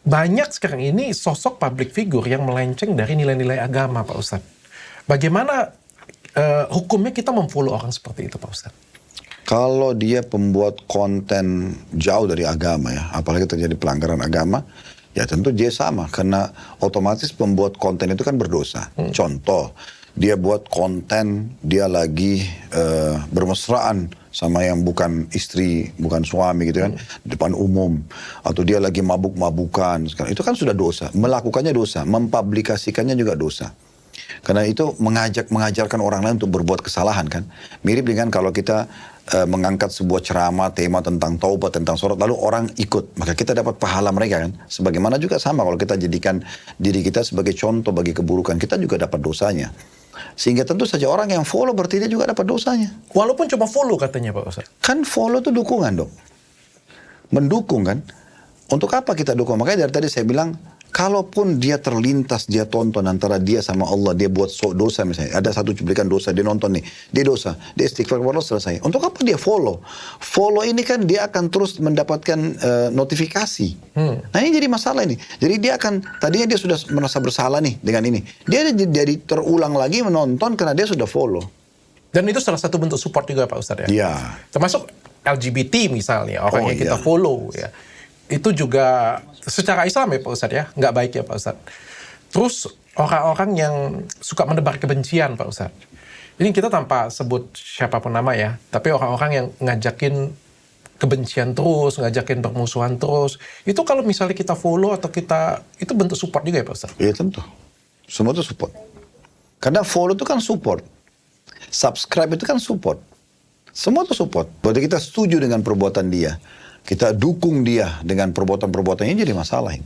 banyak sekarang ini sosok public figure yang melenceng dari nilai-nilai agama, Pak Ustadz. Bagaimana hukumnya kita memfollow orang seperti itu, Pak Ustadz? Kalau dia pembuat konten jauh dari agama ya, apalagi terjadi pelanggaran agama, ya tentu dia sama. Karena otomatis pembuat konten itu kan berdosa. Contoh, dia buat konten, dia lagi bermesraan sama yang bukan istri, bukan suami gitu kan, di depan umum. Atau dia lagi mabuk-mabukan. Itu kan sudah dosa. Melakukannya dosa, mempublikasikannya juga dosa. Karena itu mengajarkan orang lain untuk berbuat kesalahan kan. Mirip dengan kalau kita mengangkat sebuah ceramah, tema tentang taubat, tentang sholat, lalu orang ikut. Maka kita dapat pahala mereka kan. Sebagaimana juga sama kalau kita jadikan diri kita sebagai contoh bagi keburukan, kita juga dapat dosanya. Sehingga tentu saja orang yang follow berarti dia juga dapat dosanya. Walaupun cuma follow katanya Pak Ustadz. Kan follow itu dukungan dong. Mendukung kan. Untuk apa kita dukung? Makanya dari tadi saya bilang, kalaupun dia terlintas, dia tonton antara dia sama Allah, dia buat dosa misalnya. Ada satu cuplikan dosa, dia nonton nih. Dia dosa, dia istighfar kepada Allah, selesai. Untuk apa dia follow? Follow ini kan dia akan terus mendapatkan notifikasi. Nah ini jadi masalah ini. Jadi dia akan, tadinya dia sudah merasa bersalah nih dengan ini. Dia jadi terulang lagi menonton karena dia sudah follow. Dan itu salah satu bentuk support juga Pak Ustadz ya? Iya. Termasuk LGBT misalnya, orang yang kita follow ya. Itu juga secara Islam ya Pak Ustadz ya, nggak baik ya Pak Ustadz. Terus orang-orang yang suka menebar kebencian Pak Ustadz. Ini kita tanpa sebut siapapun nama ya, tapi orang-orang yang ngajakin kebencian terus, ngajakin permusuhan terus. Itu kalau misalnya kita follow atau kita, itu bentuk support juga ya Pak Ustadz? Iya tentu. Semua itu support. Karena follow itu kan support. Subscribe itu kan support. Semua itu support. Berarti kita setuju dengan perbuatan dia. Kita dukung dia dengan perbuatan-perbuatannya, jadi masalah ini.